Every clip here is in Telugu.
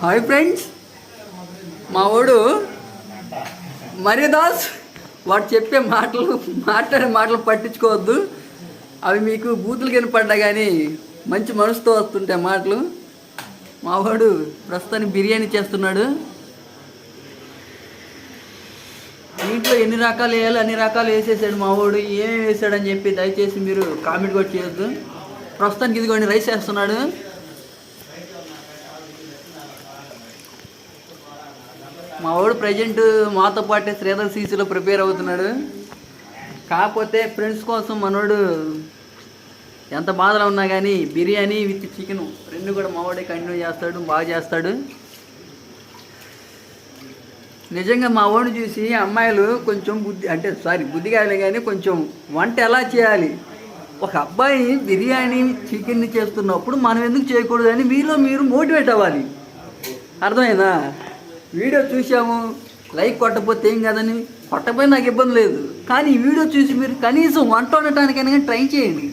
హాయ్ ఫ్రెండ్స్, మా వాడు మర్యాదాస్ వాడు చెప్పే మాట్లాడే మాటలు పట్టించుకోవద్దు. అవి మీకు బూతులు కనపడ్డా కానీ మంచి మనసుతో వస్తుంటాయి మాటలు. మా వాడు ప్రస్తుతానికి బిర్యానీ చేస్తున్నాడు. ఇంట్లో ఎన్ని రకాలు వేయాలి అన్ని రకాలు వేసేసాడు మా వాడు. ఏమేమి వేసాడని చెప్పి దయచేసి మీరు కామెంట్ కూడా చేయొద్దు. ప్రస్తుతానికి ఇదిగోండి రైస్ వేస్తున్నాడు. మా వాడు ప్రజెంట్ మాతో పాటే శ్రీధర్ సీసీలో ప్రిపేర్ అవుతున్నాడు. కాకపోతే ఫ్రెండ్స్ కోసం మనోడు ఎంత బాధలో ఉన్నా కానీ బిర్యానీ విత్ చికెన్ రెండు కూడా మా వాడే కంటిన్యూ చేస్తాడు, బాగా చేస్తాడు. నిజంగా మా వాడిని చూసి అమ్మాయిలు కొంచెం బుద్ధి కాలే కానీ కొంచెం వంట ఎలా చేయాలి, ఒక అబ్బాయి బిర్యానీ చికెన్ని చేస్తున్నప్పుడు మనం ఎందుకు చేయకూడదు అని మీలో మీరు మోటివేట్ అవ్వాలి. అర్థమైందా? వీడియో చూసాము, లైక్ కొట్టకపోతే ఏం కదని, కొట్టపోయి నాకు ఇబ్బంది లేదు. కానీ ఈ వీడియో చూసి మీరు కనీసం వంట వండటానికైనా ట్రై చేయండి.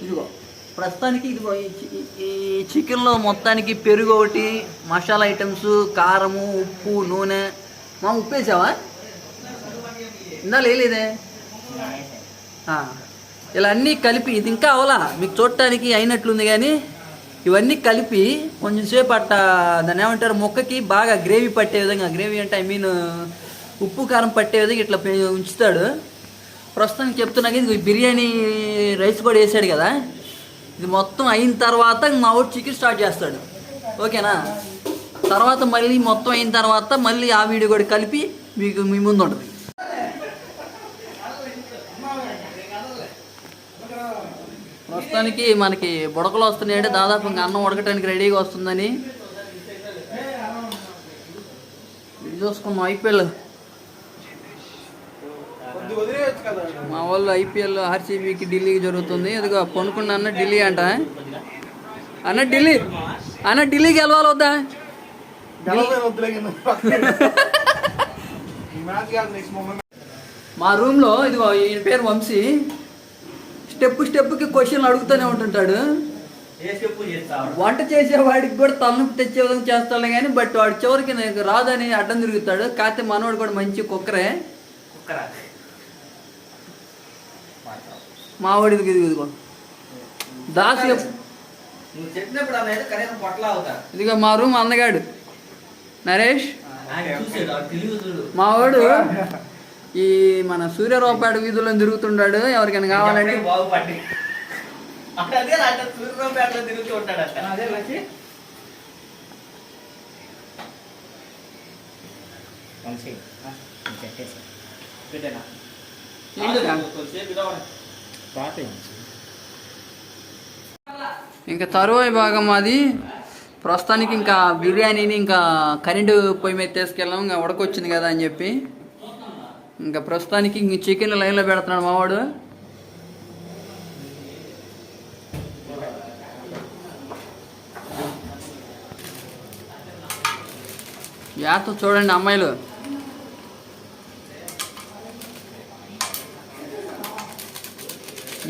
ఇదిగో ప్రస్తుతానికి ఇదిగో ఈ చికెన్లో మొత్తానికి పెరుగు ఒకటి, మసాలా ఐటమ్స్, కారము, ఉప్పు, నూనె. మా ఉప్పు వేసావా? ఇందా లేదే. ఇలా అన్నీ కలిపి, ఇది ఇంకా అవలా మీకు చూడటానికి అయినట్లుంది కానీ ఇవన్నీ కలిపి కొంచెం సేపు దాన్ని ఏమంటారు, ముక్కకి బాగా గ్రేవీ పట్టే విధంగా, గ్రేవీ అంటే ఉప్పు కారం పట్టే విధంగా ఇట్లా ఉంచుతాడు. ప్రస్తుతానికి చెప్తున్నా ఇది బిర్యానీ రైస్ కూడా వేసాడు కదా, ఇది మొత్తం అయిన తర్వాత మా ఊరు చికెన్ స్టార్ట్ చేస్తాడు. ఓకేనా? తర్వాత మళ్ళీ మొత్తం అయిన తర్వాత మళ్ళీ ఆ వీడియో కూడా కలిపి మీకు మీ ముందు ఉంటుంది. ప్రస్తుతానికి మనకి బుడకలు వస్తున్నాయంటే దాదాపు ఇంకా అన్నం ఉడకటానికి రెడీగా వస్తుందని చూసుకున్నాం. ఐపీఎల్ మా వాళ్ళు ఐపీఎల్ ఆర్సీబీకి ఢిల్లీకి జరుగుతుంది. అదిగో కొనుక్కున్న అన్న ఢిల్లీ అంట. అన్న ఢిల్లీకి వెళ్ళాలి వద్దా? మా రూమ్లో ఇదిగో ఈయన పేరు వంశీ. స్టెప్కి క్వశ్చన్లు అడుగుతూనే ఉంటుంటాడు. వంట చేసేవాడికి కూడా తలనొప్పి తెచ్చే విధంగా చేస్తాడు కానీ బట్ వాడి చివరికి నాకు రాదని అడ్డం తిరుగుతాడు. కాకపోతే మనవాడు కూడా మంచి కుక్కరే. మావాడి ఇదిగో దాసు ఇదిగో మా రూమ్ అందగాడు నరేష్. మావాడు ఈ మన సూర్యరావుపేట వీధుల్లో తిరుగుతుంటాడు. ఎవరికైనా కావాలంటే ఇంకా తరువాయి భాగం అది. ప్రస్తుతానికి ఇంకా బిర్యానీని ఇంకా కరెంటు పొయ్యి మీద తీసుకెళ్ళాం, ఇంకా ఉడకొచ్చింది కదా అని చెప్పి ఇంకా ప్రస్తుతానికి ఇంక చికెన్ లైన్లో పెడుతున్నాడు మావాడు. యాతో చూడండి అమ్మాయిలు.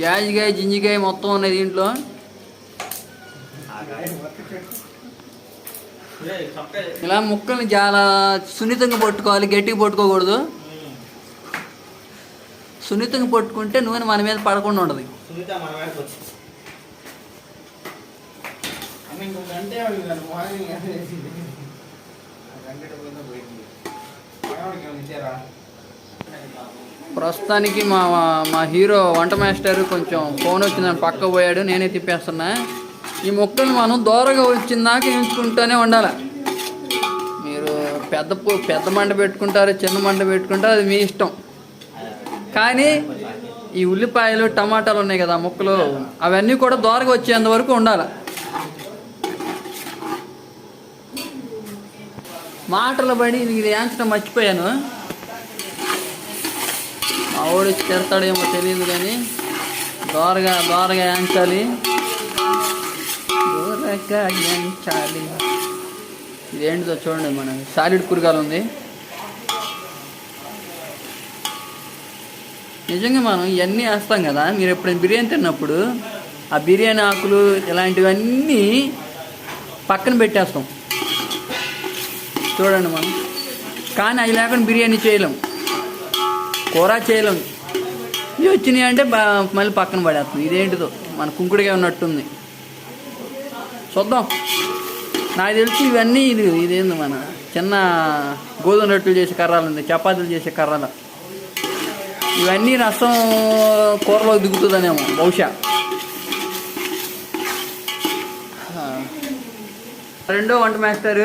యాజికాయ జింజికాయ మొత్తం ఉన్నాయి దీంట్లో. ఇలా ముక్కల్ని చాలా సున్నితంగా పట్టుకోవాలి, గట్టిగా పట్టుకోకూడదు. సున్నితంగా పట్టుకుంటే నూనె మన మీద పడకుండా ఉండదు. ప్రస్తుతానికి మా హీరో వంట మాస్టర్ కొంచెం ఫోన్ వచ్చిందని పక్క పోయాడు, నేనే తిప్పేస్తున్నా. ఈ ముక్కలు మనం దూరంగా వచ్చిందాక ఎంచుకుంటూనే ఉండాలి. మీరు పెద్ద మంట పెట్టుకుంటారు, చిన్న మంట పెట్టుకుంటారు, అది మీ ఇష్టం. కానీ ఈ ఉల్లిపాయలు టమాటాలు ఉన్నాయి కదా ముక్కలు, అవన్నీ కూడా దోరగా వచ్చేంత వరకు ఉండాలి. మాటలు పడి ఇది యాంచడం మర్చిపోయాను. మా ఊడి తిడతాడేమో తెలియదు కానీ దోరగా యాంచాలి, దోరగా యాంచాలి. ఇదేంటిదో చూడండి, మన సాలిడ్ కూరగాయలు ఉంది. నిజంగా మనం ఇవన్నీ వేస్తాం కదా, మీరు ఎప్పుడైనా బిర్యానీ తిన్నప్పుడు ఆ బిర్యానీ ఆకులు ఇలాంటివన్నీ పక్కన పెట్టేస్తాం. చూడండి మనం, కానీ అవి లేకుండా బిర్యానీ చేయలేం, కూర చేయలేం. ఇవి వచ్చినాయి అంటే మళ్ళీ పక్కన పడేస్తాం. ఇదేంటిదో మన కుంకుడిగా ఉన్నట్టుంది. చూద్దాం. నాకు తెలిసి ఇవన్నీ ఇదేంది మన చిన్న గోధుమ రొట్టెలు చేసే కర్రాలు ఉంది, చపాతీలు చేసే కర్రాలు. ఇవన్నీ రసం కూరలో దిగుతుందనేమో బహుశా. రెండో వంట మాస్టర్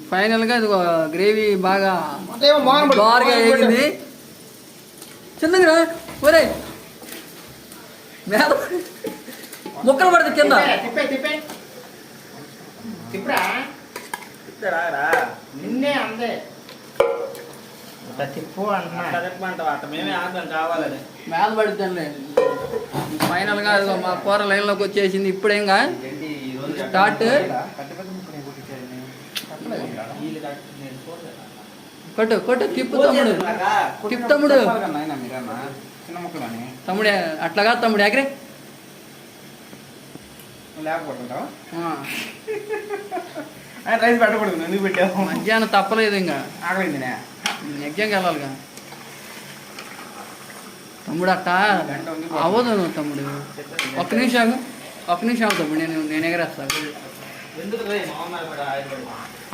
ఫైనల్గా ఇది గ్రేవీ బాగా బాగా వేగింది. చిన్నగా ఒరే మేద ముక్కలు పడితే కింద నిన్నే అందే తిప్పు కావాలని మేద పడుతుంది. ఫైనల్గా అది మా కూర లైన్లోకి వచ్చేసింది. ఇప్పుడేంగా స్టార్ట్. కొట్టు కొట్టు తిప్పు తమ్ముడు, తిప్పు తమ్ముడు. తమ్ముడే అట్లాగా తమ్ముడు ఎగరే రైస్ పెట్టకూడదు. ఎందుకు పెట్టావు? మధ్యాహ్నం తప్పలేదు, ఇంకా ఆగలింది ఎగ్జామ్కి వెళ్ళాలిగా తమ్ముడు. అట్ట అవ్వదు తమ్ముడు. ఒక్క నిమిషం తమ్ముడు, నేను ఎగరేస్తాను.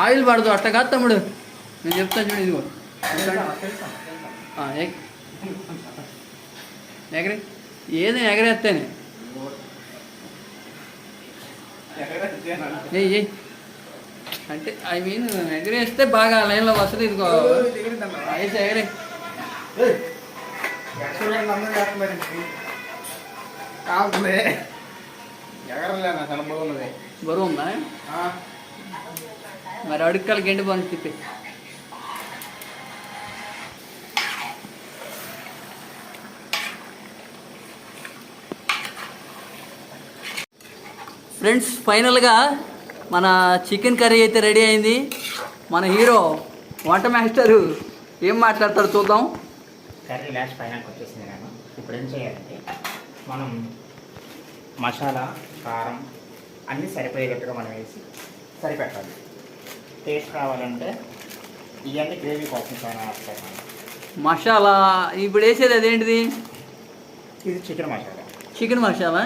ఆయిల్ పడదు. అట్ట కాదు తమ్ముడు, నేను చెప్తాను చూడు. ఇదిగో ఎగరే, ఏది ఎగరేస్తేనే ఏ అంటే ఐ మీన్ ఎగరేస్తే బాగా లైన్లో వస్తుంది. ఇదిగో అయితే ఎగరే. బరువు ఉందా? మరి అడుక్కలు గండి బాగుంది తిప్పి. ఫ్రెండ్స్, ఫైనల్గా మన చికెన్ కర్రీ అయితే రెడీ అయింది. మన హీరో వంట మాస్టరు ఏం మాట్లాడతాడు చూద్దాం. కర్రీ లాస్ట్ ఫైనల్కి వచ్చేసింది. నేను ఇప్పుడు ఏం చేయాలంటే మనం మసాలా, కారం అన్నీ సరిపోయేటట్టుగా మనం వేసి సరిపెట్టాలి. టేస్ట్ కావాలంటే ఇవన్నీ గ్రేవీ కోసం చాలా వస్తాయి. మసాలా ఇప్పుడు వేసేది అదేంటిది? ఇది చికెన్ మసాలా. చికెన్ మసాలా?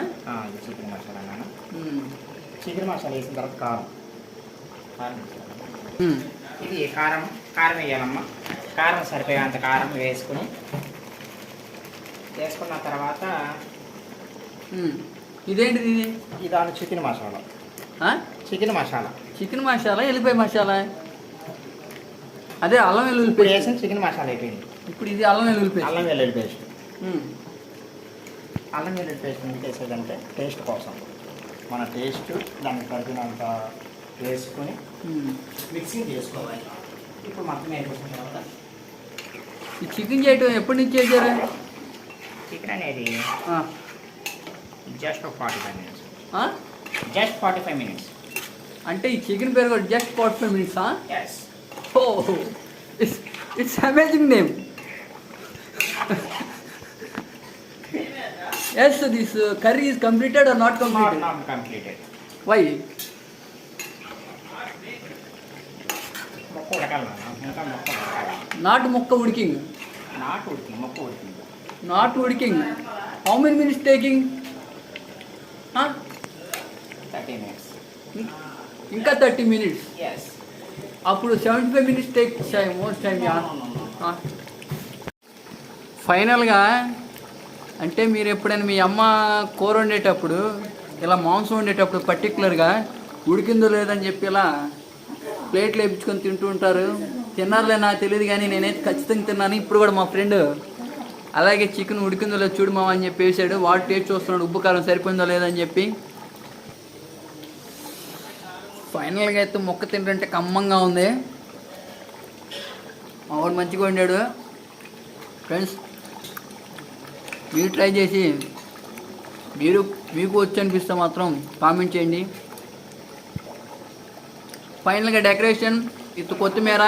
ఇది చికెన్ మసాలా. చికెన్ మసాలా వేసిన తర్వాత కారం ఇది కారం వేయాలమ్మా. కారం సరిపోయేంత కారం వేసుకున్న తర్వాత ఇదేంటిది? ఇది చికెన్ మసాలా. చికెన్ మసాలా, ఎల్లిపాయ మసాలా, అదే అల్లం వెల్లుల్లి పేస్ట్ వేసిన చికెన్ మసాలా అయిపోయింది. ఇప్పుడు ఇది అల్లం వెల్లుల్లి పేస్ట్. అల్లం వెల్లుల్లి పేస్ట్ ఎందుకు వేసేదంటే టేస్ట్ కోసం. మన టేస్ట్ దానికి తగినంత వేసుకొని మిక్సింగ్ చేసుకోవాలి. ఇప్పుడు మొత్తం వేసుకున్న తర్వాత ఈ చికెన్ చేయటం ఎప్పటి నుంచి చేశారు? చికెన్ అనేది జస్ట్ 45 minutes. Just 45 minutes. అంటే ఈ చికెన్ పేరు కూడా just 45 minutes? Yes. Oh, it's amazing name. Yes, so this curry is completed or not completed? Not completed. Why? Not mokka udiking. Not udiking. How many minutes taking? 30 minutes. ఇంకా 30 minutes. Yes. అప్పుడు 75 minutes take మోస్ట్ టైం. ఫైనల్గా అంటే మీరు ఎప్పుడైనా మీ అమ్మ కూర వండేటప్పుడు ఇలా మాంసం వండేటప్పుడు పర్టికులర్గా ఉడికిందో లేదని చెప్పి ఇలా ప్లేట్లు వేయించుకొని తింటూ ఉంటారు. తిన్నారులే నాకు తెలియదు, కానీ నేనైతే ఖచ్చితంగా తిన్నాను. ఇప్పుడు కూడా మా ఫ్రెండ్ అలాగే చికెన్ ఉడికిందో లేదో చూడు మామ అని చెప్పి వేసాడు. వాడు టేస్ట్ చూస్తున్నాడు, ఉప్పు కారం సరిపోయిందో లేదని చెప్పి. ఫైనల్గా అయితే మొక్క తింటుంటే కమ్మంగా ఉంది. మా వాడు మంచిగా వండాడు. ఫ్రెండ్స్, మీరు ట్రై చేసి మీకు వచ్చి అనిపిస్తే మాత్రం కామెంట్ చేయండి. ఫైనల్గా డెకరేషన్ కొత్తిమీర,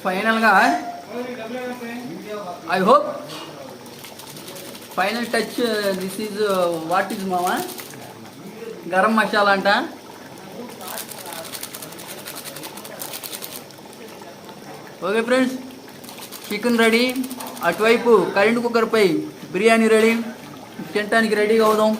ఫైనల్గా I hope final touch this is what is మామా గరం మసాలా అంట. ఓకే ఫ్రెండ్స్, చికెన్ రెడీ, అటువైపు కరెంట్ కుక్కర్పై బిర్యానీ రెడీ, తినడానికి రెడీగా అవుదాం.